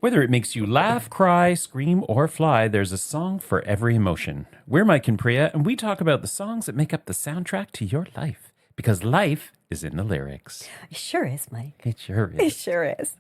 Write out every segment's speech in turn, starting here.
Whether it makes you laugh, cry, scream, or fly, there's a song for every emotion. We're Mike and Priya, and we talk about the songs that make up the soundtrack to your life. Because life is in the lyrics. It sure is, Mike. It sure It is. sure is.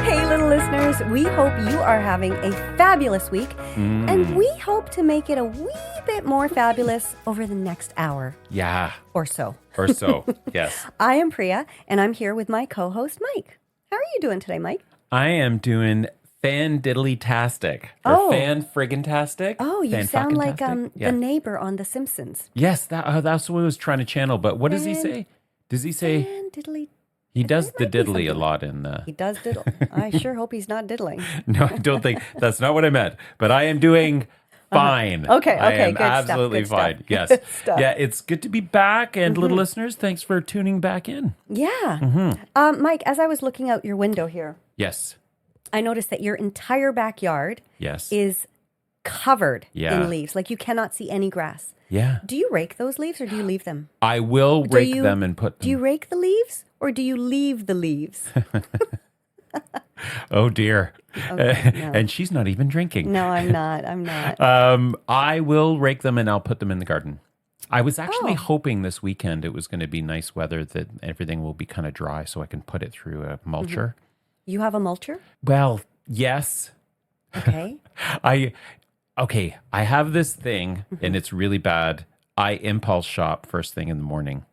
Hey, little listeners, we hope you are having a fabulous week, and we hope to make it a wee bit more fabulous over the next hour Yeah. or so. Or so. Yes. I am Priya, and I'm here with my co-host, Mike. How are you doing today, Mike? I am doing fan-diddly-tastic. Oh. Or fan-friggin-tastic. Oh, you sound like Fan-fucking-tastic. Yeah. the neighbor on The Simpsons. Yes, that's what I was trying to channel. But what does he say? Does he say... And diddly. He does the might be diddly a something. lot in the... He does diddle. I sure hope he's not diddling. No, I don't think... That's not what I meant. But I am doing... Fine. Okay, I okay, am good stuff, absolutely good stuff, fine. Yes. good stuff. Yeah, it's good to be back. And little listeners, thanks for tuning back in. Yeah. Mike, as I was looking out your window here, Yes. I noticed that your entire backyard Yes. is covered Yeah. in leaves. Like you cannot see any grass. Yeah. Do you rake those leaves or do you leave them? I will Do rake you- them and put them. Do you rake the leaves or do you leave the leaves? Oh, dear. Okay, no. And she's not even drinking. No, I'm not. I'm not. I will rake them and I'll put them in the garden. I was actually Oh. hoping this weekend it was going to be nice weather, that everything will be kind of dry so I can put it through a mulcher. You have a mulcher? Well, yes. Okay. I have this thing and it's really bad. I impulse shop first thing in the morning.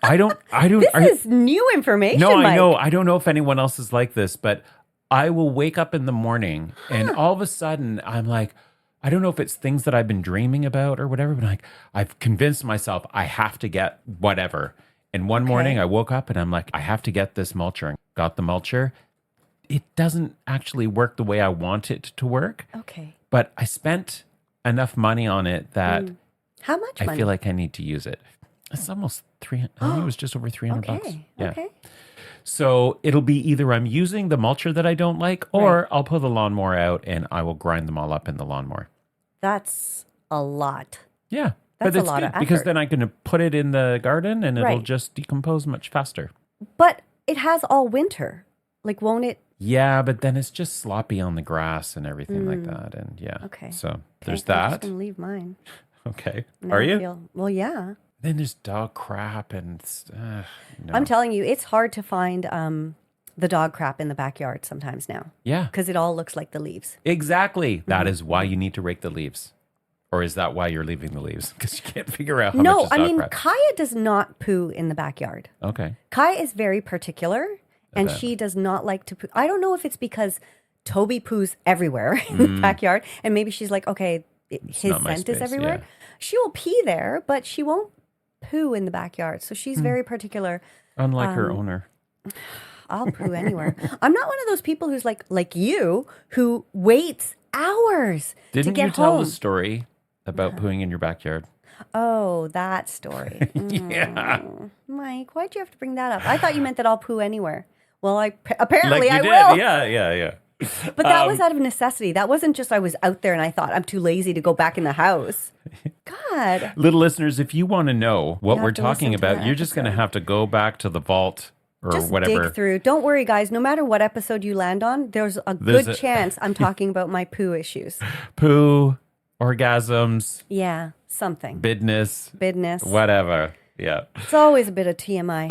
I don't This is new information, No, I Mike. know. I don't know if anyone else is like this, but I will wake up in the morning and all of a sudden I'm like, I don't know if it's things that I've been dreaming about or whatever, but I've convinced myself I have to get whatever. And one morning I woke up and I'm like, I have to get this mulcher. Got the mulcher. It doesn't actually work the way I want it to work, Okay. but I spent enough money on it that How much I money? feel like I need to use it. It's almost 300. I think it was just over 300 bucks. Okay. Yeah. Okay. So it'll be either I'm using the mulcher that I don't like, or I'll pull the lawnmower out and I will grind them all up in the lawnmower. That's a lot. Yeah. That's but a it's lot of good because effort. then I can put it in the garden and it'll Right. just decompose much faster. But it has all winter. Like, won't it? Yeah, but then it's just sloppy on the grass and everything like that. And yeah. Okay. So there's Okay, I'm just that. going to leave mine. Okay. Now Are I you? well, yeah. Then there's dog crap and no. I'm telling you, it's hard to find the dog crap in the backyard sometimes now Yeah. because it all looks like the leaves. Exactly. That Mm-hmm. is why you need to rake the leaves. Or is that why you're leaving the leaves? Because you can't figure out how No, much is I dog mean, crap. Kaya does not poo in the backyard. Okay. Kaya is very particular and Okay. she does not like to poo. I don't know if it's because Toby poos everywhere in the backyard and maybe she's like, okay, his not my scent is space, everywhere. yeah. She will pee there, but she won't poo in the backyard. So Hmm. she's very particular. Unlike her owner. I'll poo anywhere. I'm not one of those people who's like you who waits hours to Didn't get you tell home. the story about pooing in your backyard? Oh, that story. Yeah. Mike, why'd you have to bring that up? I thought you meant that I'll poo anywwer. Well, apparently Like you I did. will. Yeah. But that was out of necessity. That wasn't just I was out there and I thought I'm too lazy to go back in the house. God. Little listeners, if you want to know what You we're have to talking listen to about, the you're just going to episode. have to go back to the vault or Just whatever. dig through. Don't worry, guys. No matter what episode you land on, there's a There's good a- chance I'm talking about my poo issues. Poo, orgasms, Yeah, something. bidness, Business. whatever. Yeah. It's always a bit of TMI.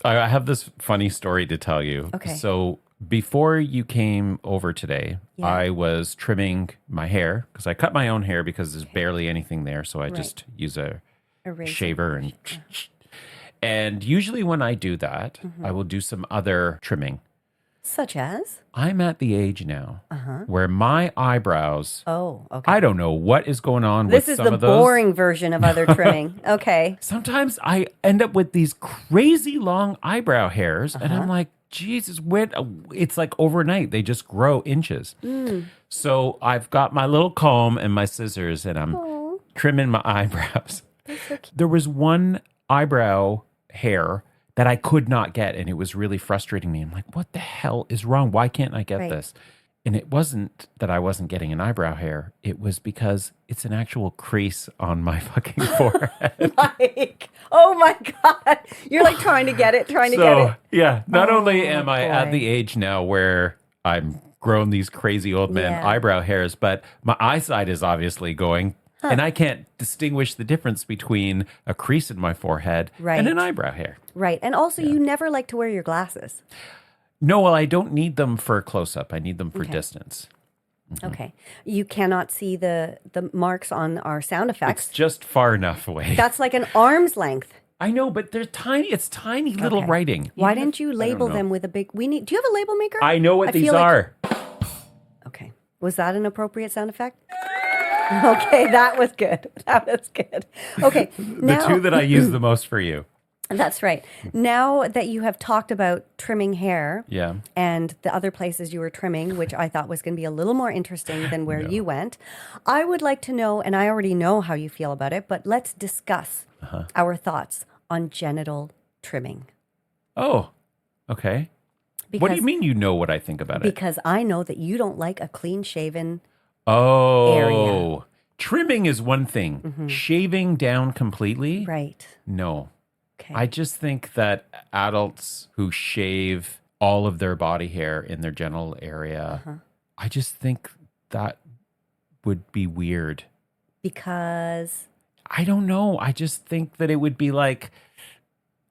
I have this funny story to tell you. Okay. So before you came over today, Yeah. I was trimming my hair because I cut my own hair because there's barely anything there. So I just use a Razor. shaver and usually when I do that, Mm-hmm. I will do some other trimming. Such as? I'm at the age now where my eyebrows, Oh, okay. I don't know what is going on This with is some the of those. boring version of other trimming. Okay. Sometimes I end up with these crazy long eyebrow hairs, and I'm like, Jesus, it's like overnight. They just grow inches. So I've got my little comb and my scissors, and I'm trimming my eyebrows. There was one eyebrow hair that I could not get, and it was really frustrating me. I'm like, what the hell is wrong? Why can't I get Right. this? And it wasn't that I wasn't getting an eyebrow hair. It was because it's an actual crease on my fucking forehead. Like, oh my God. You're like trying to get it. Yeah, not only am I at boy. the age now where I'm grown these crazy old man Yeah. eyebrow hairs, but my eyesight is obviously going. And I can't distinguish the difference between a crease in my forehead Right. and an eyebrow hair. Right. And also, you never like to wear your glasses. No, well, I don't need them for close up. I need them for distance. Okay. You cannot see the marks on our sound It's effects. just far enough away. That's like an arm's length. I know, but they're tiny. It's tiny little Okay. writing. Why Even didn't you if- I don't label know. them with a big? Do you have a label maker? I know what I these feel like- are. Okay. Was that an appropriate sound effect? Okay, that was good. That was good. Okay. The two that I use the most for you. That's right. Now that you have talked about trimming hair Yeah. and the other places you were trimming, which I thought was going to be a little more interesting than where you went, I would like to know, and I already know how you feel about it, but let's discuss our thoughts on genital trimming. Oh, okay. What do you mean you know what I think about it? Because I know that you don't like a clean shaven. Oh, area. trimming is one thing. Shaving down completely? Right. No. Okay. I just think that adults who shave all of their body hair in their genital area, I just think that would be weird. Because I don't know. I just think that it would be like,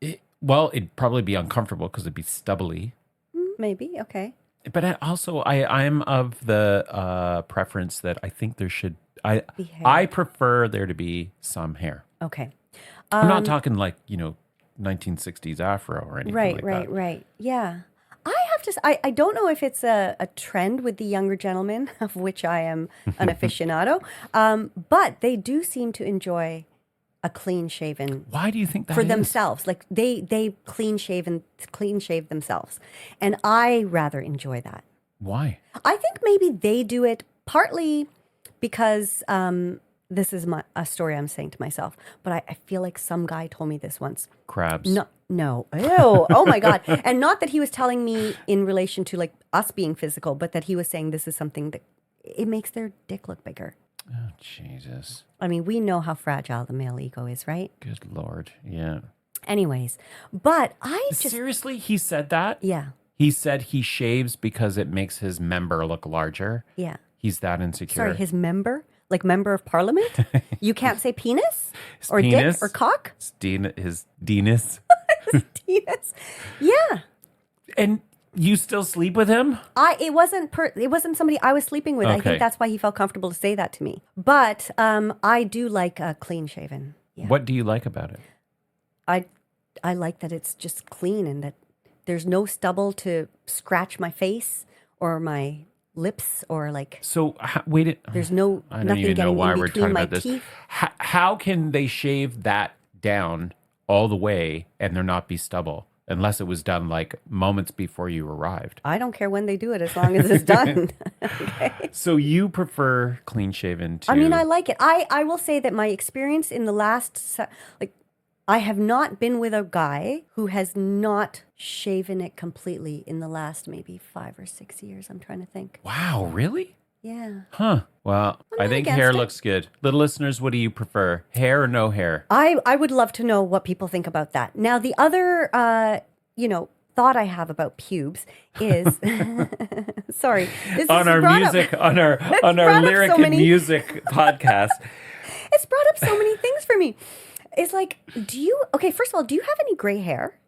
it'd probably be uncomfortable because it'd be stubbly. maybe, okay. But I'm of the preference that I think there should. Be hair. I prefer there to be some hair. Okay. I'm not talking like 1960s afro or anything Right, like right, that. right. Yeah. I have to, I don't know if it's a trend with the younger gentlemen, of which I am an aficionado, but they do seem to enjoy a clean shaven Why do you think that for is? themselves. Like they clean shave themselves. And I rather enjoy that. Why? I think maybe they do it partly because this is a story I'm saying to myself, but I feel like some guy told me this once. Crabs. No. Ew. Oh my God. And not that he was telling me in relation to like us being physical, but that he was saying this is something that it makes their dick look bigger. Oh, Jesus. I mean, we know how fragile the male ego is, right? Good Lord. Yeah. Anyways, but I just, Seriously, he said that? yeah, He said he shaves because it makes his member look larger. yeah. He's that insecure. Sorry, his member? Like member of parliament? You can't say penis? Or penis? dick? Or cock? His Denis. Penis? Yeah. And you still sleep with him? It wasn't somebody I was sleeping with. I Okay. think that's why he felt comfortable to say that to me. But I do like a clean shaven. Yeah. What do you like about it? I like that it's just clean and that there's no stubble to scratch my face or my lips or like So wait, there's no I don't nothing even know getting why in we're between talking my about this. teeth. How can they shave that down all the way and there not be stubble unless it was done like moments before you arrived? I don't care when they do it as long as it's done. Okay. So you prefer clean shaven to I mean, I like it. I will say that my experience in the last, I have not been with a guy who has not shaven it completely in the last maybe 5 or 6 years. I'm trying to think. Wow, really? Yeah. Huh. Well, I not think against hair it. looks good. Little listeners, what do you prefer? Hair or no hair? I would love to know what people think about that. Now, the other, thought I have about pubes is, sorry, this On is our brought up- music, on our brought up lyric so and many- music podcast. It's brought up so many things for me. It's like, first of all, do you have any gray hair?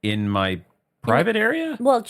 In my private area? Well,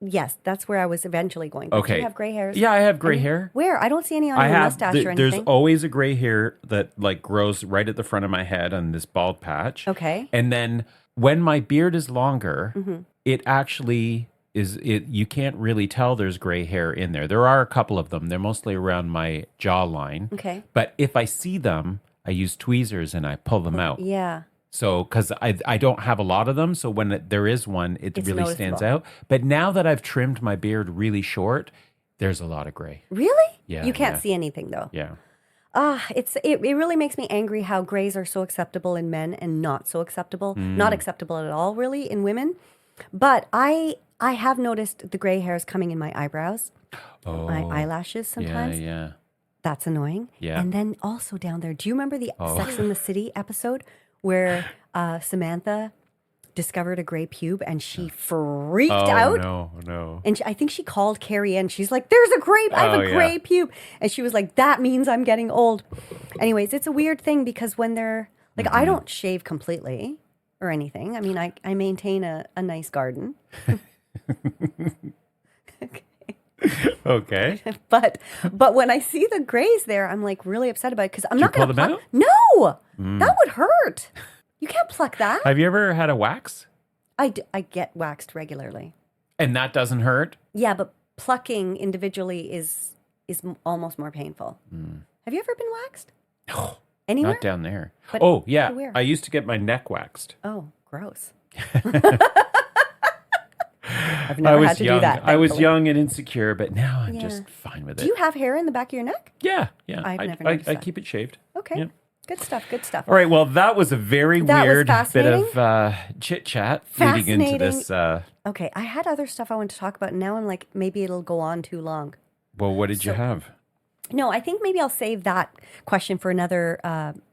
yes, that's where I was eventually going. But do Okay. you have gray hairs? Yeah, I have gray hair. Where? I don't see any on I your have. mustache or There's anything. always a gray hair that like grows right at the front of my head on this bald patch. Okay. And then when my beard is longer, Mm-hmm. it actually is. You can't really tell there's gray hair in there. There are a couple of them. They're mostly around my jawline. Okay. But if I see them, I use tweezers and I pull them out. Yeah. So, because I don't have a lot of them, so when there is one, it It's really stands noticeable. out. But now that I've trimmed my beard really short, there's a lot of gray. Really? Yeah, You can't yeah. see anything though. Yeah. It really makes me angry how grays are so acceptable in men and not so acceptable, not acceptable at all really in women. But I I have noticed the gray hairs coming in my eyebrows, my Oh, eyelashes sometimes. yeah. That's annoying. Yeah. And then also down there, do you remember the Sex in the City episode where Samantha discovered a gray pube and she freaked out? No. And I think she called Carrie in. She's like, "There's a gray, I have a gray pube." And she was like, "That means I'm getting old." Anyways, it's a weird thing because when they're like, I don't shave completely or anything. I mean, I maintain a nice garden. Okay. But when I see the grays there, I'm like really upset about it because I'm not pull going to them pluck. out? No, that would hurt. You can't pluck that. Have you ever had a wax? I get waxed regularly. And that doesn't hurt? Yeah, but plucking individually is almost more painful. Have you ever been waxed? No. Anywhere? Not down there. But Oh, yeah. where? I used to get my neck waxed. Oh, gross. I've never had to young. do that. I was thankfully. young and insecure, but now I'm Yeah. just fine with it. Do you have hair in the back of your neck? Yeah. I've never I noticed that. keep it shaved. Okay. Yep. Good stuff. Good stuff. All right. Well, that was a very That was weird bit fascinating. of chit chat leading into Fascinating. this. Okay. I had other stuff I wanted to talk about. And now I'm like, maybe it'll go on too long. Well, what did you have? No, I think maybe I'll save that question for another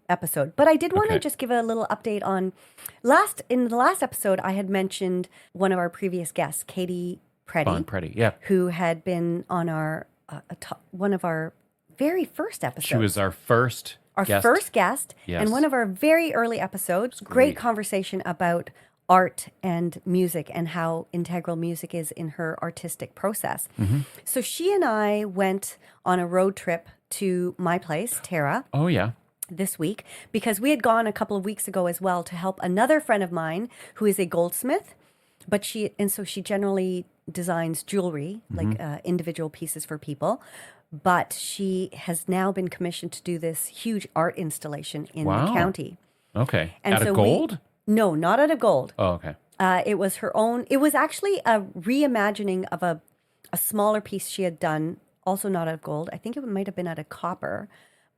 episode. But I did want to Okay. just give a little update on in the last episode, I had mentioned one of our previous guests, Katie Preddy, Bon Pretty. Yeah. who had been on our one of our very first episodes. She was our first first guest Yes. and one of our very early episodes. Great conversation about art and music and how integral music is in her artistic process. So she and I went on a road trip to my place, Tara, Oh, yeah. this week because we had gone a couple of weeks ago as well to help another friend of mine who is a goldsmith, but she generally designs jewelry, like individual pieces for people. But she has now been commissioned to do this huge art installation in Wow. the county. Okay. And Out so of gold? No, not out of gold. Oh, okay. It was her own. It was actually a reimagining of a smaller piece she had done, also not out of gold. I think it might have been out of copper,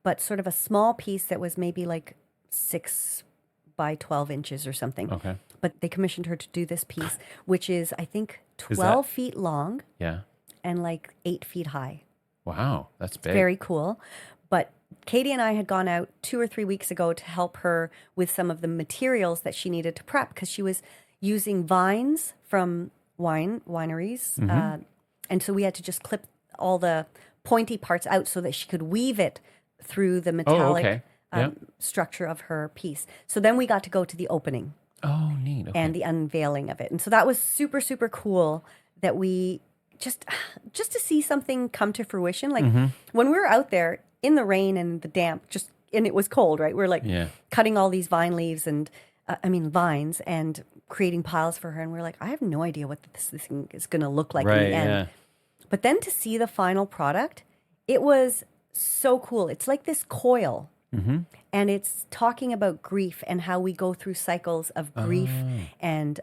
but sort of a small piece that was maybe like 6 by 12 inches or something. Okay. But they commissioned her to do this piece, which is, I think, Is 12 feet long Yeah. and like 8 feet high. Wow. That's big. Very cool. But Katie and I had gone out 2 or 3 weeks ago to help her with some of the materials that she needed to prep because she was using vines from wineries. And so we had to just clip all the pointy parts out so that she could weave it through the metallic okay. Yeah. structure of her piece. So then we got to go to the opening Oh, neat. Okay. and the unveiling of it. And so that was super, super cool that we just to see something come to fruition. Like when we were out there in the rain and the damp, and it was cold, right? We're like Yeah. cutting all these vine leaves and vines and creating piles for her. And we're like, I have no idea what this thing is going to look like in Right. the end. Yeah. But then to see the final product, it was so cool. It's like this coil. And it's talking about grief and how we go through cycles of grief and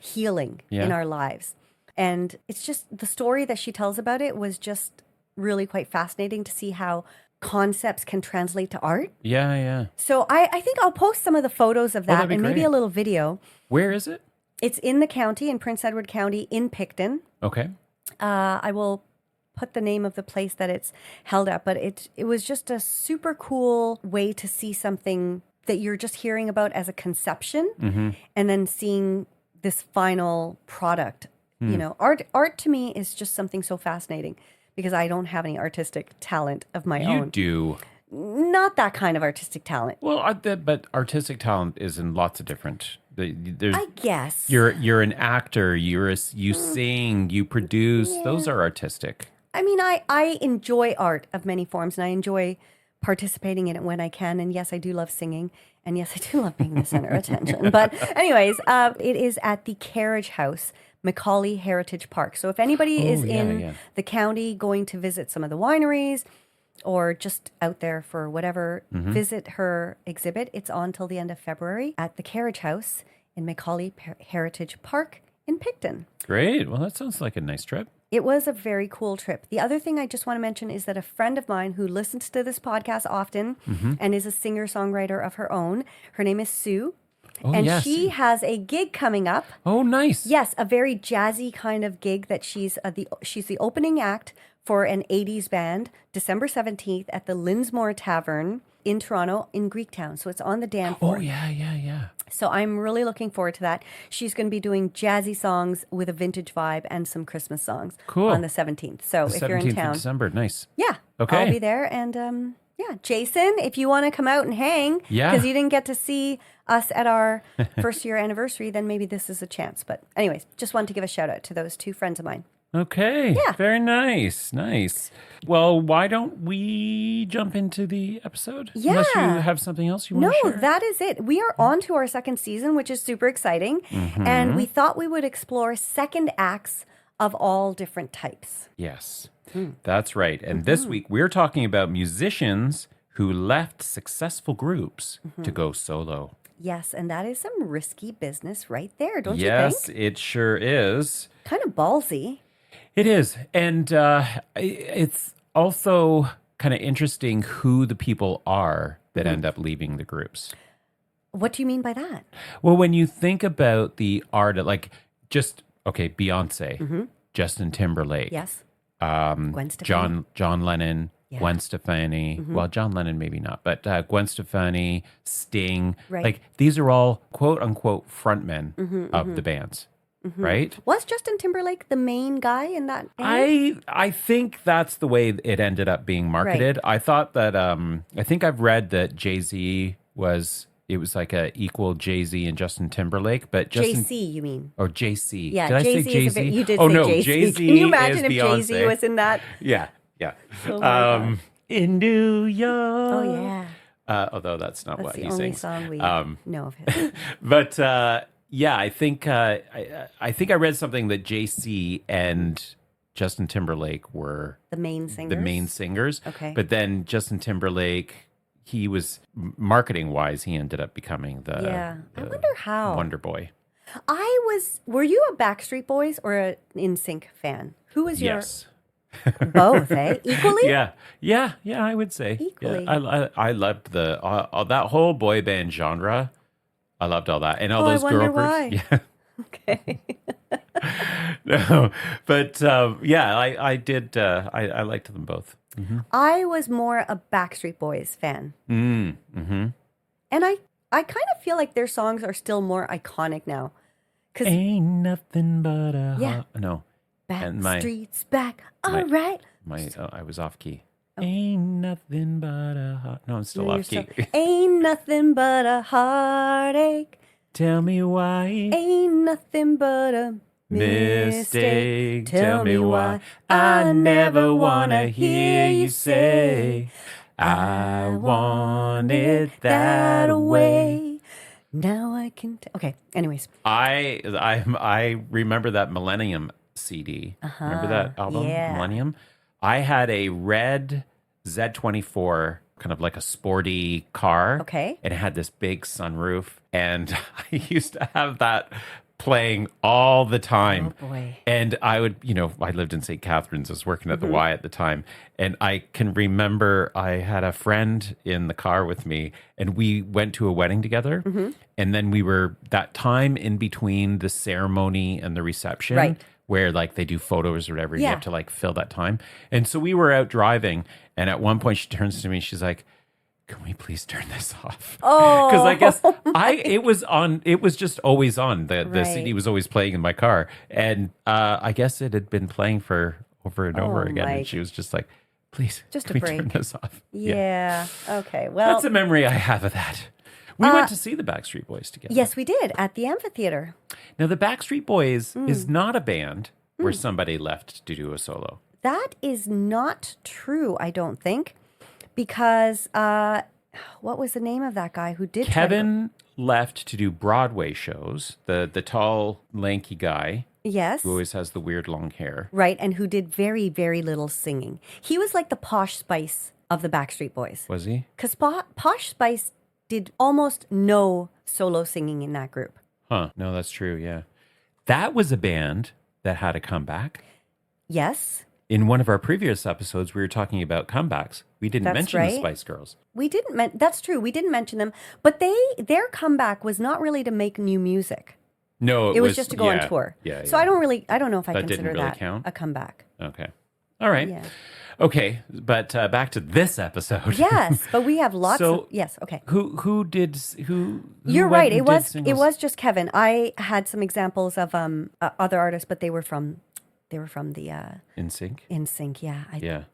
healing in Yeah. our lives. And it's just the story that she tells about it was just really quite fascinating to see how concepts can translate to art. Yeah. Yeah. So I think I'll post some of the photos of that that'd be and maybe great. a little video. Where is it? It's in the county, in Prince Edward County, in Picton. Okay. I will put the name of the place that it's held at, but it was just a super cool way to see something that you're just hearing about as a conception and then seeing this final product. You know, art to me is just something so fascinating because I don't have any artistic talent of my You own. do. Not that kind of artistic talent. Well, but artistic talent is in lots of different. There's I guess. you're an actor. You sing. You produce. Those are artistic. I mean, I enjoy art of many forms, and I enjoy participating in it when I can. And yes, I do love singing. And yes, I do love being the center of attention. But anyways, it is at the Carriage House, Macaulay Heritage Park. So if anybody is in the county going to visit some of the wineries or just out there for whatever, visit her exhibit. It's on till the end of February at the Carriage House in Macaulay Heritage Park in Picton. Great. Well, that sounds like a nice trip. It was a very cool trip. The other thing I just want to mention is that a friend of mine who listens to this podcast often and is a singer-songwriter of her own, her name is Sue. Oh, and yes. she has a gig coming up. Oh, nice. Yes, a very jazzy kind of gig that she's the opening act for an 80s band, December 17th at the Linsmore Tavern in Toronto in Greektown. So it's on the Danforth. Oh, yeah. So I'm really looking forward to that. She's going to be doing jazzy songs with a vintage vibe and some Christmas songs Cool. on the 17th. So if you're in 17th of town, December. Nice. yeah, Okay. I'll be there. And yeah, Jason, if you want to come out and hang, Yeah. because you didn't get to see us at our first year anniversary, then maybe this is a chance. But anyways, just wanted to give a shout out to those two friends of mine. Okay. Yeah. Very nice. Nice. Well, why don't we jump into the episode? Unless you Yeah. have something else you want No, to share. that is it. We are on to our second season, which is super exciting. Mm-hmm. And we thought we would explore second acts of all different types. Yes, that's right. And this week we're talking about musicians who left successful groups to go solo. Yes, and that is some risky business right there, don't you Yes, think? it sure is. Kind of ballsy. It is. And it's also kind of interesting who the people are that end up leaving the groups. What do you mean by that? Well, when you think about the art, like Beyonce, Justin Timberlake, Yes. Gwen Stefani. John Lennon, Yeah. Gwen Stefani. Well, John Lennon maybe not, but Gwen Stefani, Sting. Right. Like these are all quote unquote frontmen of the bands, right? Was Justin Timberlake the main guy in that band? I think that's the way it ended up being marketed. I thought that I think I've read that Jay-Z was like a equal Jay-Z and Justin Timberlake, but Justin JC, you mean? or JC. Yeah, Did I say Jay-Z Jay-Z? is a bit, you did oh, say no, Jay-Z. Jay-Z Can you imagine is if Jay-Z Beyonce. was in that? Yeah. Oh my God. In New York. Oh, yeah. Although that's not That's what the he only sings. song we know of his. But yeah, I think I think I read something that JC and Justin Timberlake were The main singers. the main singers. Okay. But then Justin Timberlake, he was marketing wise, he ended up becoming the Yeah. I wonder how. Wonder Boy. Were you a Backstreet Boys or an NSYNC fan? Who was your Yes. both, eh? Equally? Yeah, I would say. Equally. Yeah, I loved the that whole boy band genre. I loved all that and all Oh, I those wonder girl why. groups. Yeah. Okay. No, but yeah, I did. I liked them both. I was more a Backstreet Boys fan. Mm-hmm. And I kind of feel like their songs are still more iconic now. Because Ain't nothing but a Yeah. hot- no. and my- Backstreet's back. All right. I was off key. Ain't nothing but a hot. No, I'm still You're off key. still- Ain't nothing but a heartache. Tell me why. Ain't nothing but a Mistake. Tell me why. I never wanna hear you say I want it that way. Now I can. Okay. Anyways. I remember that Millennium CD. Remember that album, yeah. Millennium? I had a red Z24, kind of like a sporty car. Okay. And it had this big sunroof. And I used to have that playing all the time. Oh, boy. And I would, I lived in St. Catharines. I was working at the Y at the time. And I can remember I had a friend in the car with me and we went to a wedding together. And then we were that time in between the ceremony and the reception. Right. Where like they do photos or whatever, you Yeah. have to like fill that time. And so we were out driving, and at one point she turns to me, she's like, "Can we please turn this off?" Oh, Because I guess it was on. It was just always on. The Right. CD was always playing in my car, and I guess it had been playing for over and over Oh, again. And Mike. she was just like, "Please, Just can a we turn break." this off?" Yeah. Okay. Well, That's a memory I have of that. We went to see the Backstreet Boys together. yes, we did at the amphitheater. Now the Backstreet Boys Hmm. is not a band where somebody left to do a solo. That is not true, I don't think, because what was the name of that guy who did try to- Kevin left to do Broadway shows. The tall, lanky guy Yes. who always has the weird long hair. Right, and who did very, very little singing. He was like the Posh Spice of the Backstreet Boys. Was he? Because Posh Spice did almost no solo singing in that group. Huh. No, that's true. Yeah. That was a band that had a comeback. Yes, in one of our previous episodes, we were talking about comebacks. We didn't That's mention right. the Spice Girls. We didn't that's true. We didn't mention them, but their comeback was not really to make new music. No, It was just to go on tour. Yeah. So I don't know if I That didn't consider really that count? a comeback. Okay. All right. Yeah. Okay, but back to this episode. Yes, but we have lots So- of yes, okay. Who did who? You're went right. and It did was singles? just Kevin. I had some examples of other artists, but they were from the In Sync. NSYNC. Yeah. Yeah.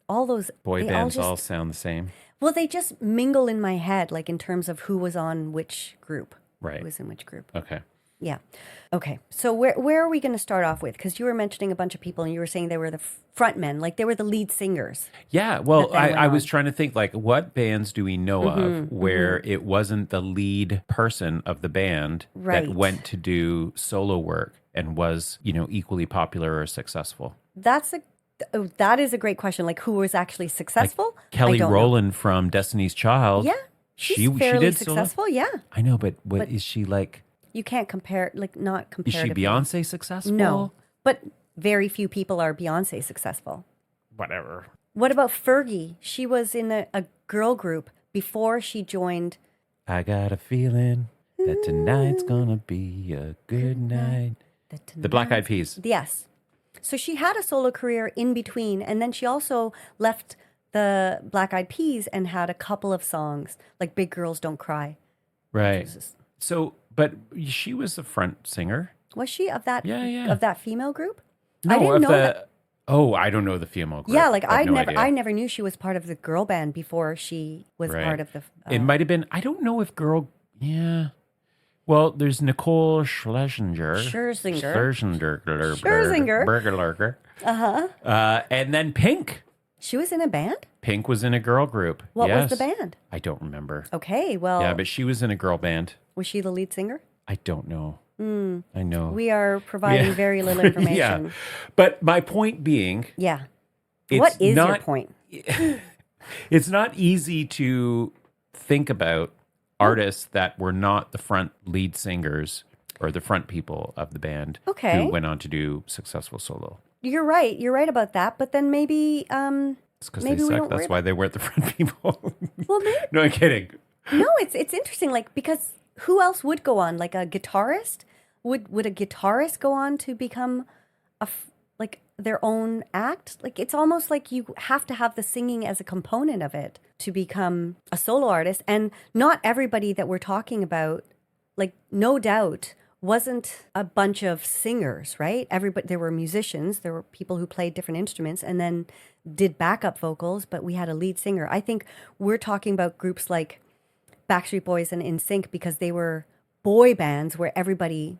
All those Boy they bands just, all sound the same. well, they just mingle in my head, like in terms of who was on which group. Right. Who was in which group. Okay. Yeah. Okay. So where are we going to start off with? Because you were mentioning a bunch of people and you were saying they were the front men, like they were the lead singers. Yeah, well, that then went I was on. trying to think like what bands do we know of where it wasn't the lead person of the band Right. that went to do solo work and was, equally popular or successful? That is a great question. Like who was actually successful? I Kelly don't know. Rowland from Destiny's Child. Yeah. she fairly did solo? successful. Yeah. I know, but what is she like? You can't compare, like not Is she comparatively. Beyonce successful? No, but very few people are Beyonce successful. Whatever. What about Fergie? She was in a girl group before she joined. I got a feeling that tonight's gonna be a good night. The Black Eyed Peas. Yes. So she had a solo career in between, and then she also left the Black Eyed Peas and had a couple of songs like Big Girls Don't Cry. Right. So, but she was the front singer. Was she of that Yeah. of that female group? No, I didn't of know the. that. Oh, I don't know the female group. Yeah, like I have no I idea. never knew she was part of the girl band before she was Right. part of the. It might have been. I don't know if girl. Yeah. Well, there's Nicole Scherzinger. Scherzinger. Scherzinger. Burgerlurker. And then Pink. She was in a band. Pink was in a girl group. What was the Yes. band? I don't remember. Okay, well, Yeah, but she was in a girl band. was she the lead singer? I don't know. I know. We are providing Yeah. very little information. Yeah. But my point being, Yeah. it's What is your not- point? it's not easy to think about artists that were not the front lead singers or the front people of the band Okay. who went on to do successful solo. You're right. You're right about that. But then maybe, It's because they Maybe we suck. don't That's worry why they weren't the front people. well, maybe No, I'm kidding. no. It's interesting. Like because who else would go on? Like a guitarist? Would a guitarist go on to become like their own act? Like it's almost like you have to have the singing as a component of it to become a solo artist. And not everybody that we're talking about, like no doubt, wasn't a bunch of singers, right? Everybody, there were musicians, there were people who played different instruments and then did backup vocals, but we had a lead singer. I think we're talking about groups like Backstreet Boys and NSYNC because they were boy bands where everybody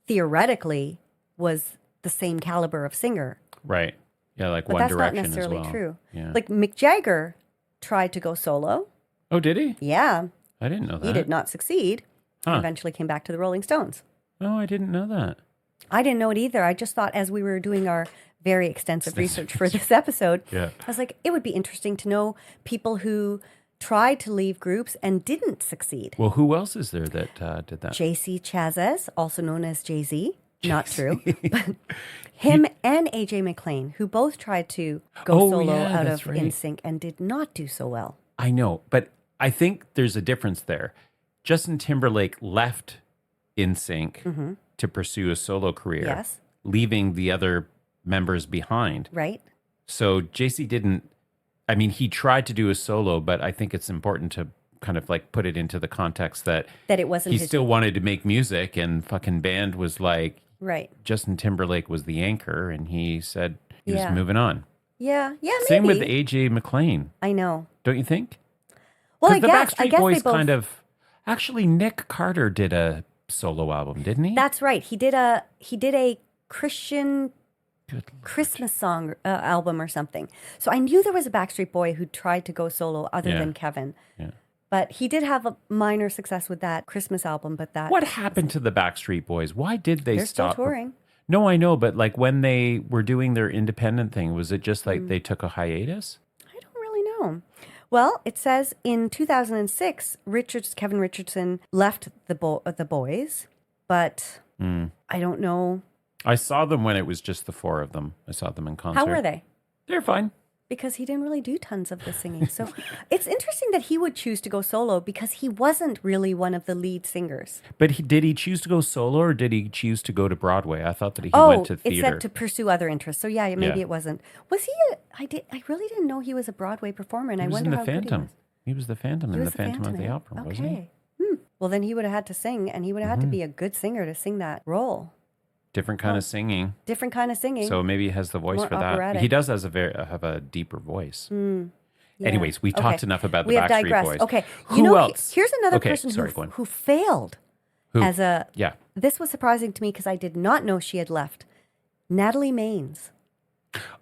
theoretically was the same caliber of singer. Right. Yeah, like But One that's not Direction necessarily as well. true. Yeah. Like Mick Jagger tried to go solo. Oh, did he? Yeah, I didn't know that. he did not succeed. And Huh. eventually came back to the Rolling Stones. Oh, I didn't know that. I didn't know it either. I just thought as we were doing our very extensive research for this episode, Yeah. I was like, it would be interesting to know people who tried to leave groups and didn't succeed. Well, who else is there that did that? JC Chazes, also known as Jay-Z. Not true. But him and AJ McLean, who both tried to go Oh, solo yeah, out that's of right. NSYNC and did not do so well. I know, but I think there's a difference there. Justin Timberlake left NSYNC to pursue a solo career, Yes. leaving the other members behind. Right? So JC didn't, I mean, he tried to do a solo, but I think it's important to kind of like put it into the context that That it wasn't he his. still wanted to make music and fucking band was like, Right. Justin Timberlake was the anchor and he said he Yeah. was moving on. Yeah. Yeah. Maybe. Same with AJ McLean, I know. don't you think? Well, I the guess. Backstreet I guess Boys they both. kind of. Actually, Nick Carter did a solo album, didn't he? That's right. He did a Christian Good. Christmas song album or something. So I knew there was a Backstreet Boy who tried to go solo other Yeah. than Kevin. Yeah. But he did have a minor success with that Christmas album. But that What happened to the Backstreet Boys? Why did they they're stop? still touring. No, I know, but like when they were doing their independent thing, was it just Mm. like they took a hiatus? I don't really know. Well, it says in 2006, Kevin Richardson left the Boys, but Mm. I don't know I saw them when it was just the four of them. I saw them in concert. How were they? They're fine. Because he didn't really do tons of the singing. So it's interesting that he would choose to go solo because he wasn't really one of the lead singers. But did he choose to go solo or did he choose to go to Broadway? I thought that he went to it theater. said to pursue other interests. So yeah, maybe Yeah. it wasn't. Was he? I really didn't know he was a Broadway performer, and He I was wonder in the how good he Phantom. was. He was the Phantom in He the was Phantom of the eh? Opera, wasn't he? Okay. Well, then he would have had to sing, and he would have had to be a good singer to sing that role. Different kind of singing. Different kind of singing. So maybe he has the voice More for that. operatic. He does have a deeper voice. Yeah. Anyways, we've talked Okay. enough about the We have Backstreet digressed. Boys. Okay. Who else? Here's another Okay, person sorry, go on. who failed Who? as a. Yeah. This was surprising to me because I did not know she had left. Natalie Maines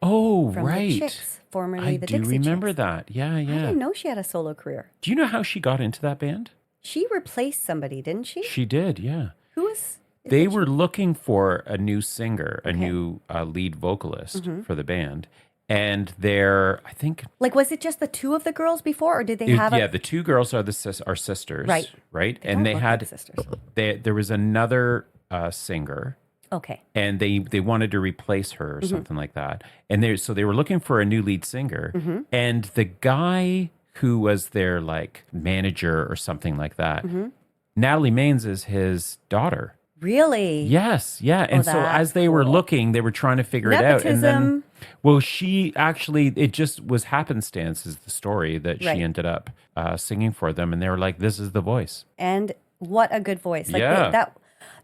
Oh, from right. the Chicks, formerly I the do Dixie remember Chicks. that. Yeah, I yeah. didn't know she had a solo career. Do you know how she got into that band? She replaced somebody, didn't she? She did, yeah. Who was? They were looking for a new singer, a Okay. new lead vocalist Mm-hmm. for the band. And I think, Like, was it just the two of the girls before, or did they have? the two girls are are sisters, Right. Right, They and don't they look had like sisters. there was another singer, Okay. and they wanted to replace her Mm-hmm. or something like that. And they were looking for a new lead singer, Mm-hmm. and the guy who was their like manager or something like that, Mm-hmm. Natalie Maines is his daughter. Really? Yes, yeah. And so that's as they were cool. looking, they were trying to figure it out. And then, Nepotism. well, she actually, it just was happenstance is the story that Right. she ended up singing for them. And they were like, this is the voice. And what a good voice! Like Yeah.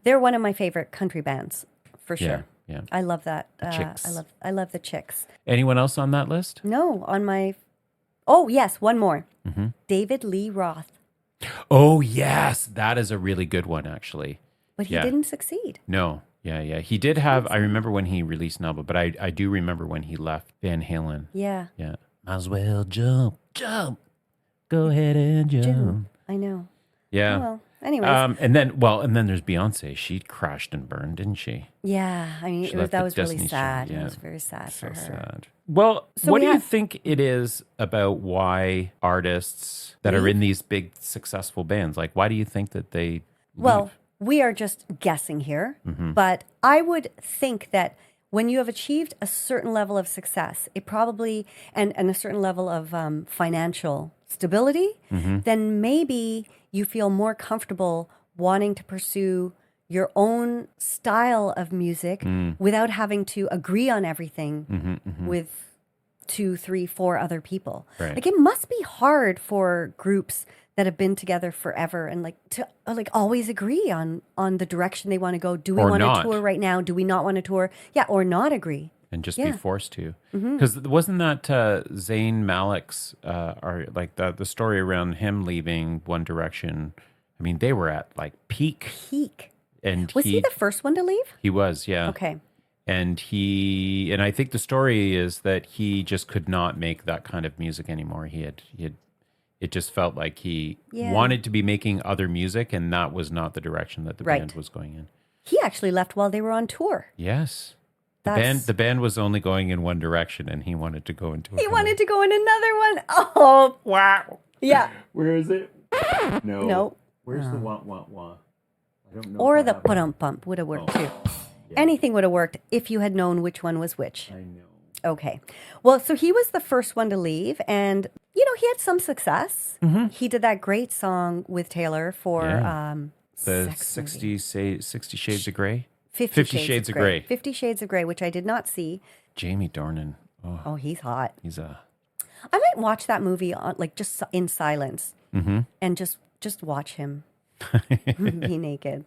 they're one of my favorite country bands for Yeah, sure. yeah. I love that. Chicks. I love the Chicks. Anyone else on that list? No, on my. Oh yes, one more. Mm-hmm. David Lee Roth, Oh, yes. That is a really good one, actually. but he Yeah. didn't succeed. No. Yeah, yeah. He did have, I remember when he released an album, but I do remember when he left Van Halen. Yeah, Yeah. Might as well jump. Go ahead and jump. I know. Yeah. Oh, well, anyways, And then there's Beyonce. She crashed and burned, didn't she? yeah. I mean, she left that the was really Destiny's sad. Child, It yeah. was very sad So for her. sad. Well, So what we do you had- think it is about why artists that are in these big successful bands, like why do you think that they Well, leave? we are just guessing here, Mm-hmm. but I would think that when you have achieved a certain level of success, it probably, and a certain level of financial stability, Mm-hmm. then maybe you feel more comfortable wanting to pursue your own style of music Mm. without having to agree on everything Mm-hmm, with 2, 3, 4 other people. Right. Like it must be hard for groups that have been together forever and like to like always agree on the direction they want to go. Do we Or want not. to tour right now? Do we not want to tour? Yeah, or not agree. And just yeah. be forced to, Mm-hmm. because wasn't that Zayn Malik's, or like the story around him leaving One Direction? I mean, they were at like peak, Peak. and Was he the first one to leave? he was, yeah. Okay. And I think the story is that he just could not make that kind of music anymore. He had, it just felt like he Yeah. wanted to be making other music, and that was not the direction that the Right. band was going in. He actually left while they were on tour. Yes. That's- The band was only going in one direction, and he wanted to go into He wanted to go in another one. Oh, Wow. yeah. Where is it? No. No. Where's the wah wah wah? I don't know. Or if I the have- put bump would have worked Oh. too. Anything would have worked if you had known which one was which. I know. Okay. Well, so he was the first one to leave, and he had some success. He did that great song with Taylor for Yeah. The sex movie. 60 Shades of Grey? 50 Shades of Grey. 50 Shades of Grey, which I did not see. Jamie Dornan. Oh, Oh, he's hot. he's a. I might watch that movie on like just in silence Mm-hmm. and just watch him be naked.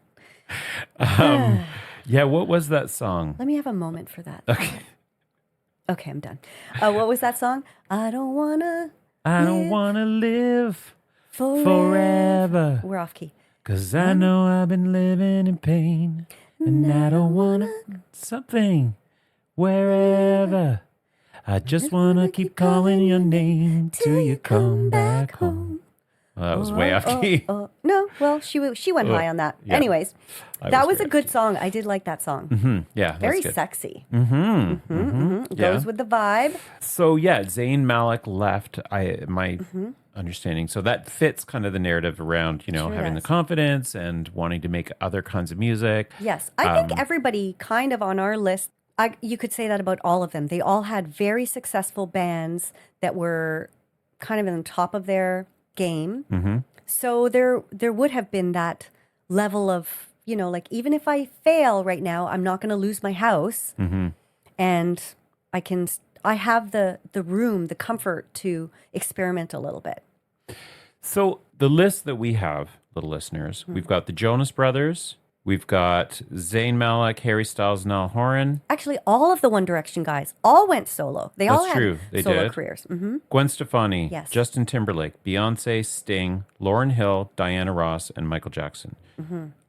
Yeah, what was that song? Let me have a moment for that. Okay, I'm done. What was that song? I don't wanna I don't want to live forever. forever. We're off key. 'Cause I know I've been living in pain. And I don't want something wherever. I just want to keep calling your name till you come back home. Well, that was way off key. No, well, she went high on that. yeah. Anyways, I that was was a way good song. I did like that song. Yeah, Very that's good. sexy. Yeah. Goes with the vibe. So yeah, Zayn Malik left. My understanding. So that fits kind of the narrative around, Sure having the does. confidence and wanting to make other kinds of music. Yes, I think everybody kind of on our list, you could say that about all of them. They all had very successful bands that were kind of in the top of their game. Mm-hmm. So there would have been that level of, like even if I fail right now, I'm not going to lose my house, Mm-hmm. and I have the room, the comfort to experiment a little bit. So the list that we have, little listeners, we've got the Jonas Brothers, we've got Zayn Malik, Harry Styles, Niall Horan, Actually, all of the One Direction guys all went solo. They all That's had true. They solo did. careers. Hmm. Gwen Stefani, Yes. Justin Timberlake, Beyonce, Sting, Lauryn Hill, Diana Ross, and Michael Jackson.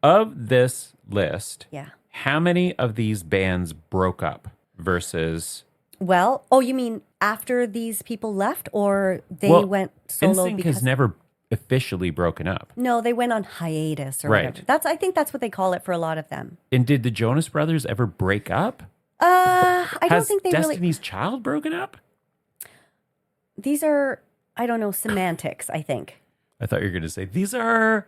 Of this list, Yeah. how many of these bands broke up versus Well, you mean after these people left, or they Well, went solo NSYNC because has never officially broken up. no, they went on hiatus or Right. whatever. I think that's what they call it for a lot of them. And did the Jonas Brothers ever break up? I don't Has think they really. Destiny's Child broken up? These are, I don't know, semantics. I think I thought you were going to say these are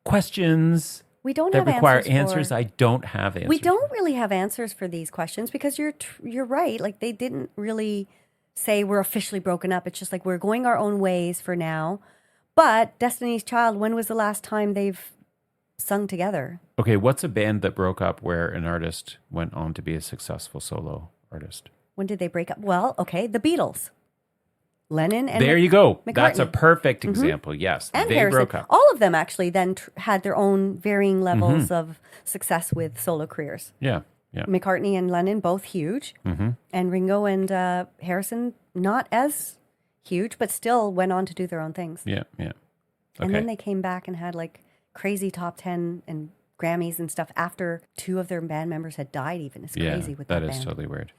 questions we don't that have require answers. answers. I don't have answers. We don't really have answers for these questions because you're right. Like they didn't really say we're officially broken up. It's just like we're going our own ways for now. But Destiny's Child, when was the last time they've sung together? Okay, what's a band that broke up where an artist went on to be a successful solo artist? When did they break up? Well, okay, the Beatles, Lennon and There you go. McCartney. That's a perfect example. Yes, and they Harrison. broke up. All of them actually then had their own varying levels Mm-hmm. of success with solo careers. Yeah, yeah. McCartney and Lennon both huge, Mm-hmm. and Ringo and Harrison not as huge, but still went on to do their own things. Yeah, yeah. And Okay. then they came back and had like crazy top 10 and Grammys and stuff after two of their band members had died. Even it's Yeah, crazy with that that is band. totally weird.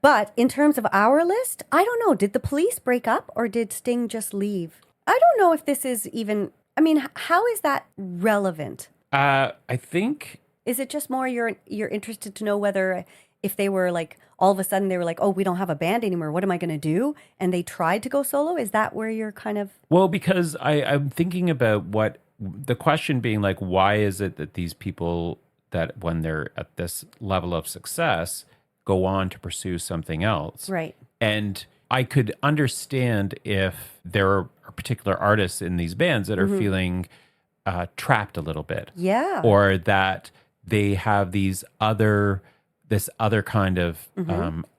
But in terms of our list, I don't know. Did the Police break up or did Sting just leave? I don't know if this is even. I mean, how is that relevant? I think Is it just more you're interested to know whether if they were like all of a sudden they were like, oh, we don't have a band anymore. What am I going to do? And they tried to go solo. Is that where you're kind of well because I'm thinking about what the question being like, why is it that these people that when they're at this level of success go on to pursue something else? right? And I could understand if there are particular artists in these bands that are feeling trapped a little bit, Yeah. or that they have this other kind of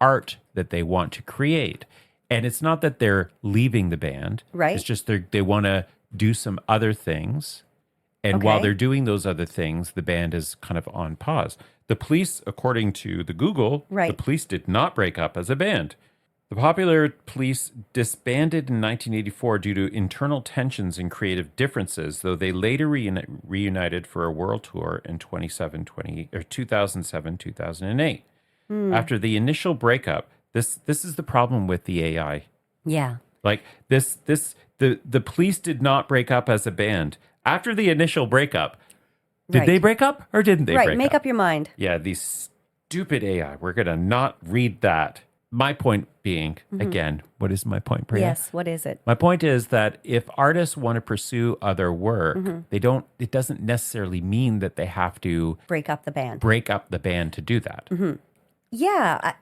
art that they want to create. And it's not that they're leaving the band. Right. It's just they want to do some other things. And while Okay. they're doing those other things, the band is kind of on pause. The Police, according to the Google, Right. the Police did not break up as a band. The popular Police disbanded in 1984 due to internal tensions and creative differences, though they later reunited for a world tour in 2007, 2008. After the initial breakup, this is the problem with the AI. Yeah. Like the Police did not break up as a band. After the initial breakup, did Right. they break up or didn't they Right. break Make up? up your mind. Yeah, these stupid AI. We're going to not read that. My point being, again, what is my point, Priya? Yes. What is it? My point is that if artists want to pursue other work, it doesn't necessarily mean that they have to Break up the band. break up the band to do that. Yeah.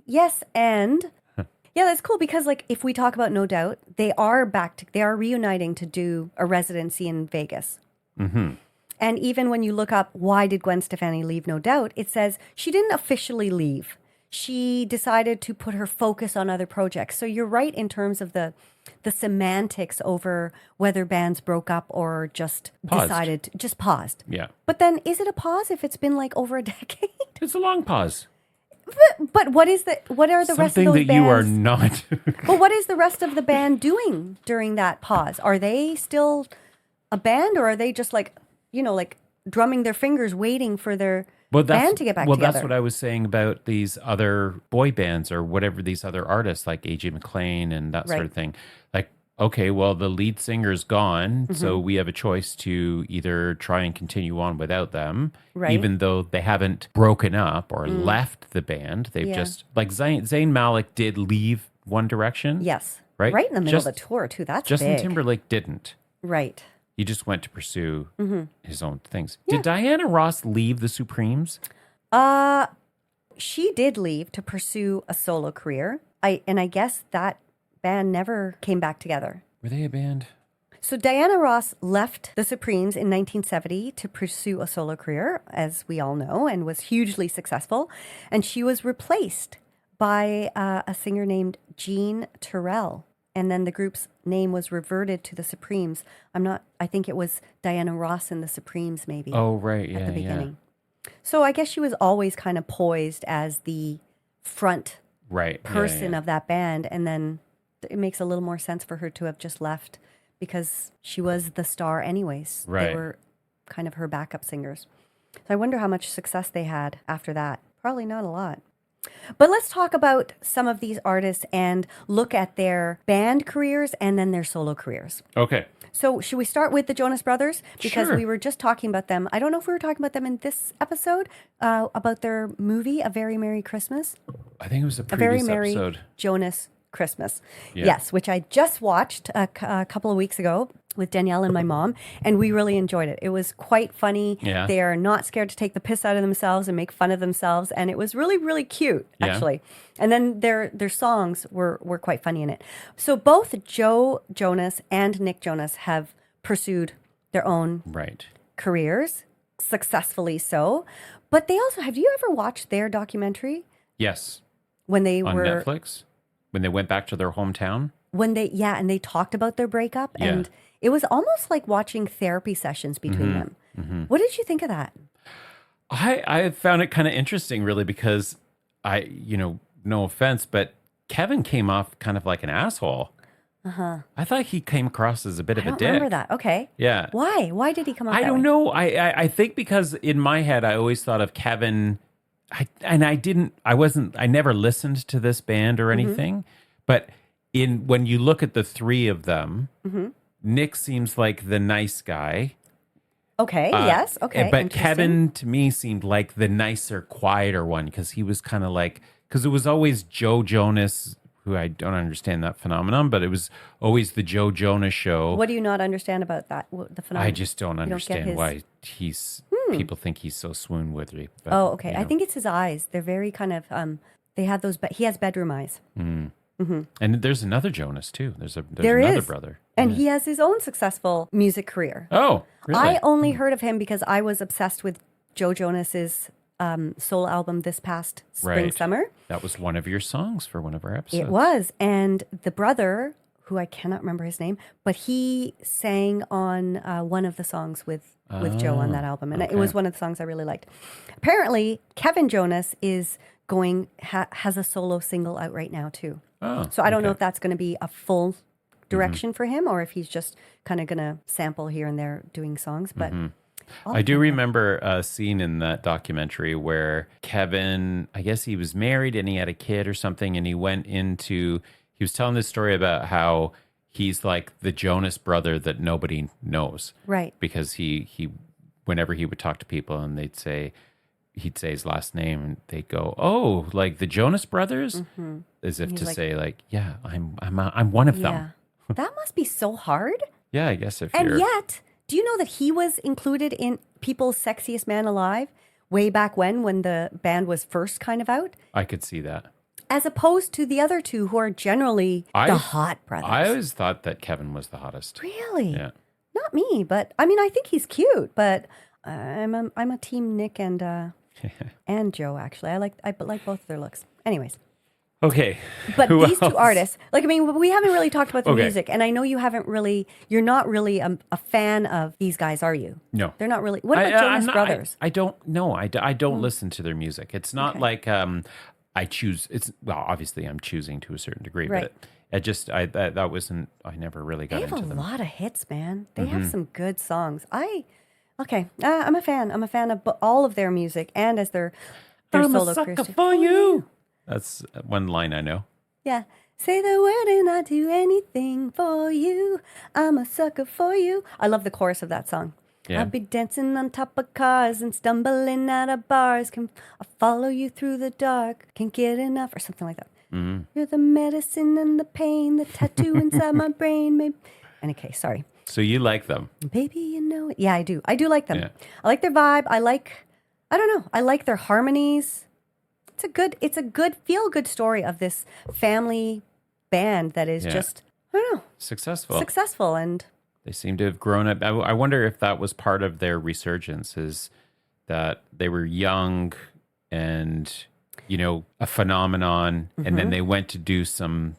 Yes, and yeah, that's cool because like if we talk about No Doubt, they are reuniting to do a residency in Vegas. Mm-hmm. And even when you look up why did Gwen Stefani leave No Doubt, it says she didn't officially leave. She decided to put her focus on other projects. So you're right in terms of the semantics over whether bands broke up or just paused. Yeah. But then is it a pause if it's been like over a decade? It's a long pause. But what are the rest of Something those that bands? you are not. But what is the rest of the band doing during that pause? Are they still a band or are they just like, like drumming their fingers waiting for their band to get back together? Well, that's what I was saying about these other boy bands or whatever, these other artists like AJ McLean and that sort Right. of thing. Like, okay, well, the lead singer's gone, so Mm-hmm. we have a choice to either try and continue on without them, Right. even though they haven't broken up or left the band. They've Yeah. just, like Zayn Malik did leave One Direction. Yes. right? Right in the middle of the tour, too. That's Justin big. Timberlake didn't. Right. He just went to pursue his own things. Yeah. Did Diana Ross leave the Supremes? She did leave to pursue a solo career. I guess that band never came back together. Were they a band? So Diana Ross left the Supremes in 1970 to pursue a solo career, as we all know, and was hugely successful. And she was replaced by a singer named Jean Terrell. And then the group's name was reverted to the Supremes. I think it was Diana Ross and the Supremes, maybe. Oh, right. Yeah, at the beginning. So I guess she was always kind of poised as the front person of that band. And then it makes a little more sense for her to have just left because she was the star anyways. Right. They were kind of her backup singers. So I wonder how much success they had after that. Probably not a lot. But let's talk about some of these artists and look at their band careers and then their solo careers. Okay. So should we start with the Jonas Brothers? Because Sure. we were just talking about them. I don't know if we were talking about them in this episode, about their movie, A Very Merry Christmas. I think it was a A Very previous Merry episode. Jonas Christmas. Yeah. Yes, which I just watched a couple of weeks ago with Danielle and my mom, and we really enjoyed it. It was quite funny. Yeah. They are not scared to take the piss out of themselves and make fun of themselves, and it was really, really cute, actually. And then their songs were quite funny in it. So both Joe Jonas and Nick Jonas have pursued their own careers, successfully so. But they also, have you ever watched their documentary? Yes. When they on were Netflix? When they went back to their hometown? When they, and they talked about their breakup, and it was almost like watching therapy sessions between them. Mm-hmm. What did you think of that? I found it kind of interesting, really, because no offense, but Kevin came off kind of like an asshole. I thought he came across as a bit of a dick. I remember that. Okay. Yeah. Why? Why did he come off that I don't way? know. I think because in my head, I always thought of Kevin, I never listened to this band or anything, but when you look at the three of them, Nick seems like the nice guy. Okay. Yes. Okay. But Kevin to me seemed like the nicer, quieter one because he was kind of like, because it was always Joe Jonas, who I don't understand that phenomenon, but it was always the Joe Jonas show. What do you not understand about that? The phenomenon? I just don't understand why people think he's so swoon-worthy. But, okay. I think it's his eyes. They're very kind of, they have those, he has bedroom eyes. And there's another Jonas too. There's There another is. brother. And he has his own successful music career. Oh, really? I only heard of him because I was obsessed with Joe Jonas's solo album this past spring, summer. That was one of your songs for one of our episodes. It was. And the brother, who I cannot remember his name, but he sang on one of the songs with Joe on that album. And it was one of the songs I really liked. Apparently, Kevin Jonas is has a solo single out right now too. Oh, so I don't know if that's going to be a full direction for him or if he's just kind of going to sample here and there doing songs. But I do remember a scene in that documentary where Kevin, I guess he was married and he had a kid or something, and he was telling this story about how he's like the Jonas brother that nobody knows. Right. Because he whenever he would talk to people and he'd say his last name and they'd go, "Oh, like the Jonas brothers?" As if to say like, "Yeah, I'm one of them." That must be so hard. Yeah, I guess if and you're... yet, do you know that he was included in People's Sexiest Man Alive way back when the band was first kind of out? I could see that. As opposed to the other two who are generally the hot brothers. I always thought that Kevin was the hottest. Really? Yeah. Not me, but I mean, I think he's cute, but I'm a team Nick and Joe, actually. I like both of their looks. Anyways. Okay. But Who these else? two artists, like, I mean, we haven't really talked about the Okay. music, and I know you're not really a fan of these guys, are you? No. They're not really. What about Jonas Brothers? I don't know. I don't listen to their music. It's not like I choose. Obviously I'm choosing to a certain degree, Right. but that wasn't. I never really got They have into a them. lot of hits, man. They have some good songs. I'm a fan. I'm a fan of all of their music and as their I'm solo a sucker careers too. for you. That's one line I know. Yeah. Say the word and I'll do anything for you. I'm a sucker for you. I love the chorus of that song. Yeah. I'll be dancing on top of cars and stumbling out of bars. I'll follow you through the dark. Can't get enough or something like that. You're the medicine and the pain, the tattoo inside my brain. Maybe. And okay, sorry. So you like them? Baby, you know it. Yeah, I do. I do like them. Yeah. I like their vibe. I don't know. I like their harmonies. It's a good feel good story of this family band that is just, I don't know, successful. And they seem to have grown up. I wonder if that was part of their resurgence, is that they were young and, a phenomenon. And then they went to do some,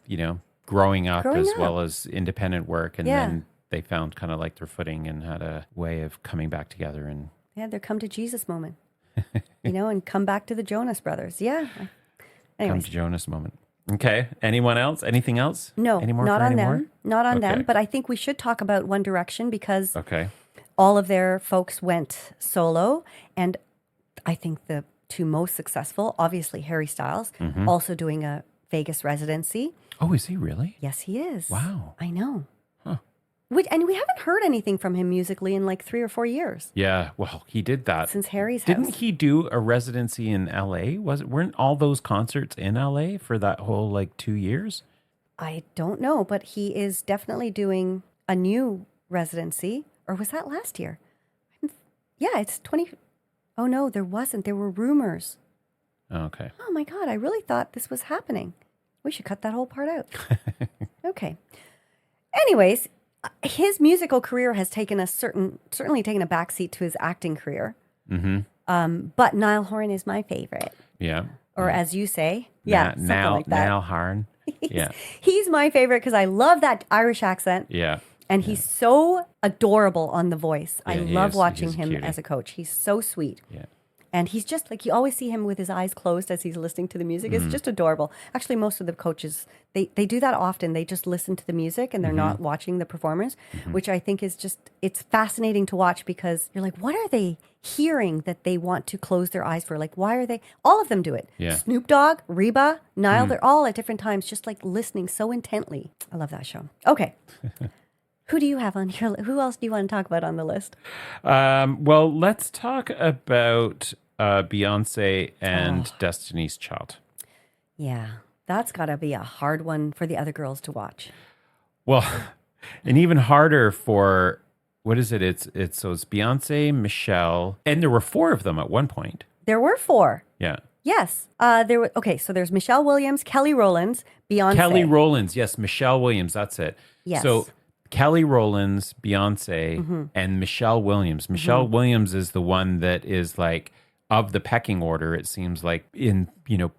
growing up well as independent work. And then they found kind of like their footing and had a way of coming back together. And they had their come to Jesus moment, and come back to the Jonas Brothers. Yeah. Anyways. Come to Jonas moment. Okay. Anyone else? Anything else? No, not on them. Not on Okay. them. But I think we should talk about One Direction because Okay. all of their folks went solo. And I think the two most successful, obviously Harry Styles, also doing a Vegas residency. Oh, is he really? Yes, he is. Wow. I know. Huh. And we haven't heard anything from him musically in like 3 or 4 years Yeah. Well, he did that. since Harry's Didn't house. he do a residency in LA? Weren't all those concerts in LA for that whole 2 years? I don't know, but he is definitely doing a new residency. Or was that last year? Yeah, it's 20. Oh, no, there wasn't. There were rumors. Okay. Oh, my God. I really thought this was happening. We should cut that whole part out. Okay. Anyways, his musical career has certainly taken a backseat to his acting career. But Niall Horan is my favorite. Yeah. Or as you say, something like that. Niall Horan. Yeah. He's my favorite because I love that Irish accent. Yeah. And he's so adorable on The Voice. I Yeah, he love is. watching He's a him cutie. as a coach. He's so sweet. Yeah. And he's just like, you always see him with his eyes closed as he's listening to the music. It's just adorable. Actually, most of the coaches, they do that often. They just listen to the music and they're not watching the performers, which I think is it's fascinating to watch because you're like, what are they hearing that they want to close their eyes for? Like, why are they, all of them do it. Yeah. Snoop Dogg, Reba, Niall, they're all at different times, just like listening so intently. I love that show. Okay. Who do you have on your who else do you want to talk about on the list? Well, let's talk about Beyonce and Destiny's Child. Yeah, that's got to be a hard one for the other girls to watch. Well, and even harder for, what is it? It's Beyonce, Michelle, and there were 4 of them at one point. There were 4. Yeah. Yes. So there's Michelle Williams, Kelly Rowlands, Beyonce. Kelly Rowlands. Yes, Michelle Williams. That's it. Yes. So Kelly Rowlands, Beyonce, and Michelle Williams. Michelle Williams is the one that is like, of the pecking order, it seems like in,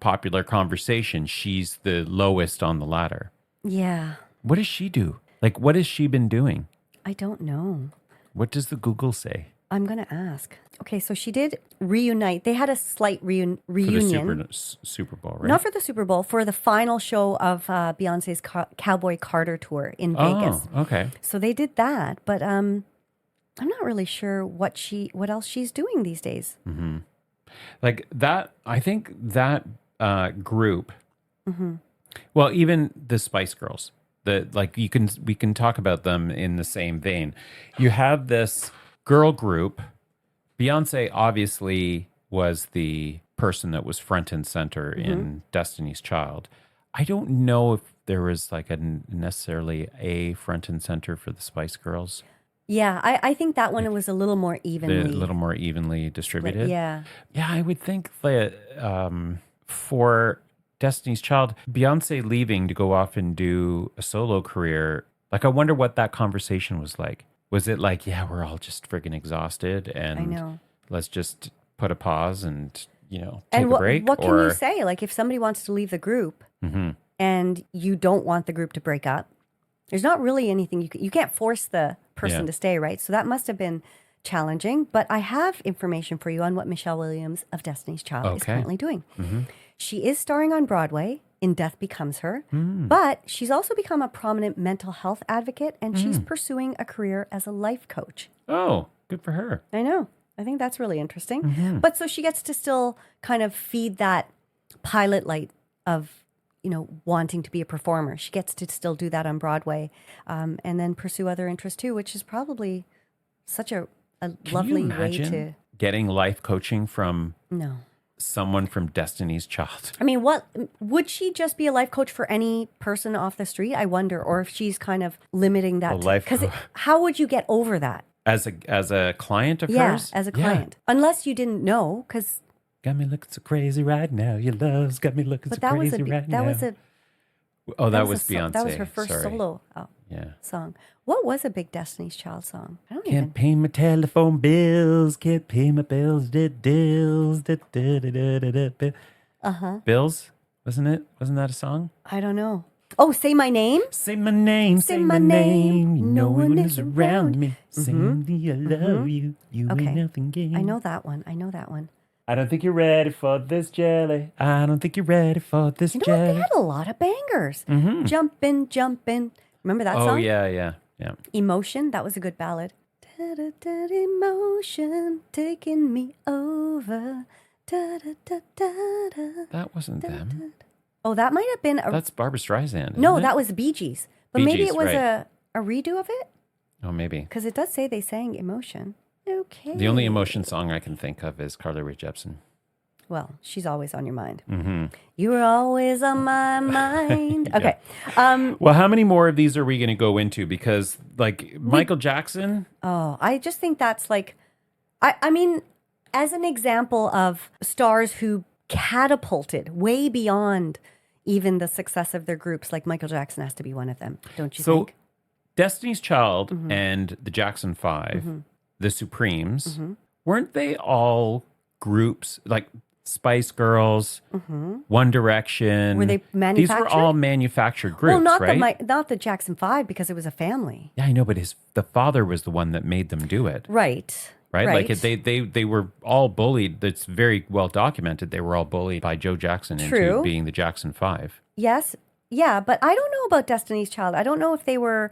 popular conversation, she's the lowest on the ladder. Yeah. What does she do? Like, what has she been doing? I don't know. What does the Google say? I'm going to ask. Okay, so she did reunite. They had a slight For reunion. the Super Bowl, right? Not for the Super Bowl, for the final show of Beyonce's Cowboy Carter tour in Vegas. Oh, okay. So they did that, but I'm not really sure what else she's doing these days. Like that, I think that group, well, even the Spice Girls, we can talk about them in the same vein. You have this girl group. Beyonce obviously was the person that was front and center in Destiny's Child. I don't know if there was like necessarily a front and center for the Spice Girls. Yeah, I think that one was a little more evenly. A little more evenly distributed. Yeah. Yeah, I would think that for Destiny's Child, Beyonce leaving to go off and do a solo career, like I wonder what that conversation was like. Was it like, yeah, we're all just friggin' exhausted and I know. let's just put a pause and, take And a break? what can you say? Like if somebody wants to leave the group and you don't want the group to break up, there's not really anything you can't force the person to stay, right? So that must have been challenging. But I have information for you on what Michelle Williams of Destiny's Child is currently doing. She is starring on Broadway in Death Becomes Her, but she's also become a prominent mental health advocate and she's pursuing a career as a life coach. Oh, good for her. I know. I think that's really interesting. But so she gets to still kind of feed that pilot light of, wanting to be a performer. She gets to still do that on Broadway and then pursue other interests too, which is probably such a Can lovely you way imagine to. getting life coaching from No. someone from Destiny's Child. I mean, what would she just be a life coach for any person off the street? I wonder, or if she's kind of limiting that. Because how would you get over that? As a client of Yeah, hers? as a client. Unless you didn't know, because... Got me looking so crazy right now. Your love's got me looking so crazy right now. That was a... Oh, that was Beyonce. That was her first solo song. What was a big Destiny's Child song? I don't Can't pay my telephone bills. Can't pay my bills. Bills. Bills? Wasn't it? Wasn't that a song? I don't know. Oh, Say My Name? Say my name. Say my name. No one is around me. Saying me I love you. You ain't nothing gained. I know that one. I don't think you're ready for this jelly. I don't think you're ready for this jelly. What? They had a lot of bangers. Jumpin', jumpin'. Remember that song? Oh, yeah. Emotion. That was a good ballad. Emotion taking me over. That wasn't them. Oh, that might have been... That's Barbra Streisand. No, isn't it? that was the Bee Gees. But Bee maybe Gees, it was right. a redo of it? Oh, maybe. Because it does say they sang Emotion. Okay. The only Emotion song I can think of is Carly Rae Jepsen. Well, she's always on your mind. You were always on my mind. Okay. Well, how many more of these are we going to go into? Because, like, Michael Jackson... Oh, I just think that's like... I mean, as an example of stars who catapulted way beyond even the success of their groups, like Michael Jackson has to be one of them, don't you think? Destiny's Child and the Jackson 5, the Supremes, weren't they all groups, like Spice Girls, One Direction? Were they manufactured? These were all manufactured groups, right? Not the Jackson 5, because it was a family. Yeah, I know, but the father was the one that made them do it. Right. Like they were all bullied. That's very well documented. They were all bullied by Joe Jackson into being the Jackson 5. Yes. Yeah, but I don't know about Destiny's Child. I don't know if they were...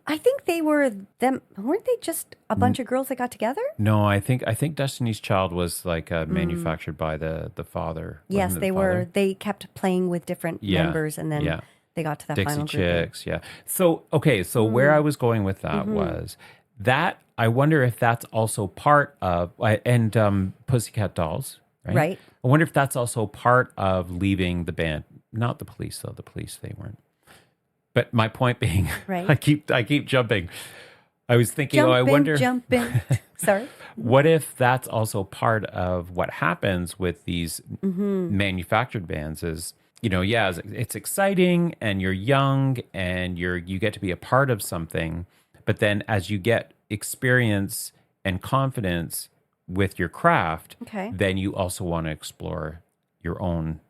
I think they were them. Weren't they just a bunch of girls that got together? No, I think Destiny's Child was like manufactured by the father. Yes, they were. They kept playing with different members, and then they got to that Dixie final group. Chicks, yeah. So where I was going with that was that I wonder if that's also part of Pussycat Dolls, right? Right. I wonder if that's also part of leaving the band. Not the Police, though. The Police, they weren't. But my point being, right. I keep jumping. I was thinking, I wonder. Jumping. Sorry. What if that's also part of what happens with these manufactured bands? Is it's exciting and you're young and you get to be a part of something, but then as you get experience and confidence with your craft, then you also want to explore your own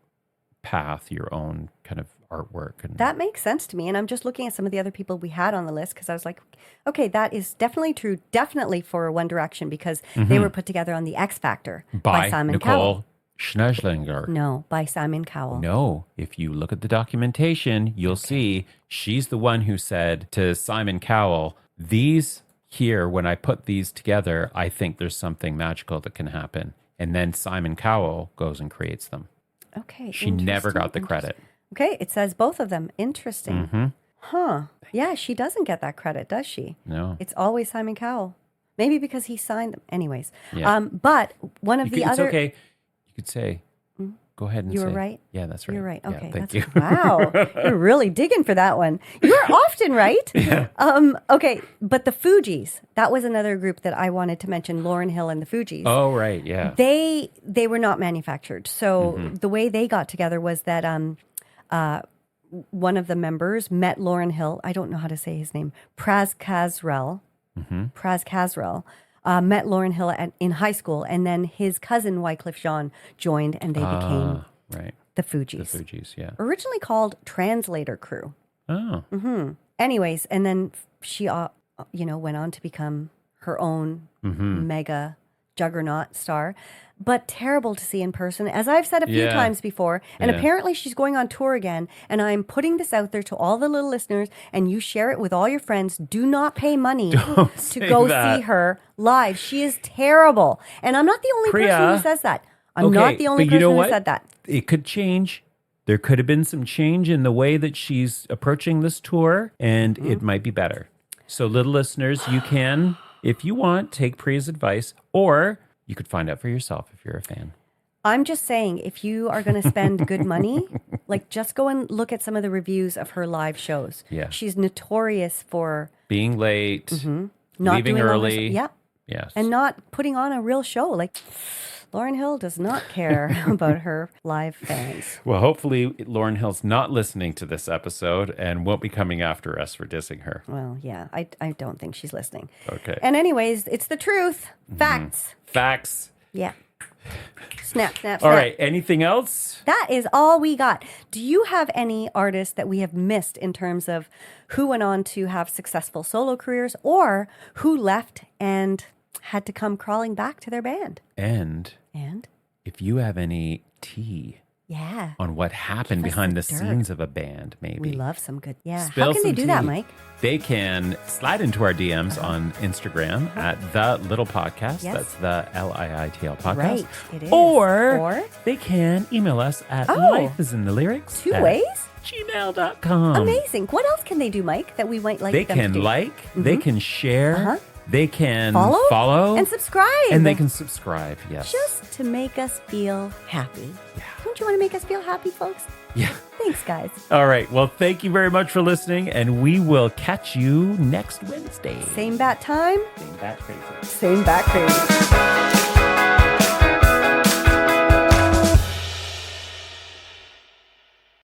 path, your own kind of artwork. And that makes sense to me. And I'm just looking at some of the other people we had on the list because I was like, okay, that is definitely true. Definitely for One Direction because they were put together on the X Factor by Simon Cowell. Schnezlinger. No, by Simon Cowell. No, if you look at the documentation, you'll see she's the one who said to Simon Cowell, these here, when I put these together, I think there's something magical that can happen. And then Simon Cowell goes and creates them. Okay. She never got the credit. Okay, it says both of them. Interesting. Huh. Yeah, she doesn't get that credit, does she? No. It's always Simon Cowell. Maybe because he signed them. Anyways. Yeah. But one of the other... It's okay. You could say, go ahead and say. You were right? Yeah, that's right. You're right. Okay. Yeah, thank you. Wow. You're really digging for that one. You're often right. Yeah. Okay, but the Fugees, that was another group that I wanted to mention, Lauryn Hill and the Fugees. Oh, right. Yeah. They were not manufactured. So the way they got together was that one of the members met Lauryn Hill. I don't know how to say his name. Pras Kazrel. Pras Kazrel. Met Lauryn Hill in high school, and then his cousin Wyclef Jean joined, and they became the Fugees. The Fugees, yeah. Originally called Translator Crew. Oh. Anyways, and then she, went on to become her own mega juggernaut star, but terrible to see in person, as I've said a few times before. And apparently she's going on tour again. And I'm putting this out there to all the little listeners, and you share it with all your friends. Do not pay money to go see her live. She is terrible. And I'm not the only person who says that. I'm not the only person who said that. It could change. There could have been some change in the way that she's approaching this tour, and it might be better. So, little listeners, you can, if you want, take Priya's advice, or you could find out for yourself if you're a fan. I'm just saying, if you are going to spend good money, like just go and look at some of the reviews of her live shows. Yeah. She's notorious for Being late, not leaving doing all her- early. yeah. Yes. And not putting on a real show. Like Lauryn Hill does not care about her live fans. Well, hopefully Lauryn Hill's not listening to this episode and won't be coming after us for dissing her. Well, yeah, I don't think she's listening. Okay. And anyways, it's the truth. Facts. Facts. Yeah. Snap, snap, snap. All right. Anything else? That is all we got. Do you have any artists that we have missed in terms of who went on to have successful solo careers or who left and had to come crawling back to their band? And And if you have any tea yeah, on what happened Give us behind the the dirt. scenes of a band, maybe. we love some good. Yeah. Spill How can they some do that, tea. Mike? They can slide into our DMs on Instagram at The Little Podcast. Yes. That's the LIITL podcast. Right, it is. Or, Or? they can email us at Oh. lifeisinthelyrics. Two at ways? gmail.com. Amazing. What else can they do, Mike, that we might like They them to can do? like, they can share, Uh-huh. they can Follow? follow And subscribe. and they can subscribe. Yes. Just to make us feel happy. Yeah. Don't you want to make us feel happy, folks? Yeah. Thanks, guys. All right. Well, thank you very much for listening, and we will catch you next Wednesday. Same bat time, Same bat crazy. same bat crazy.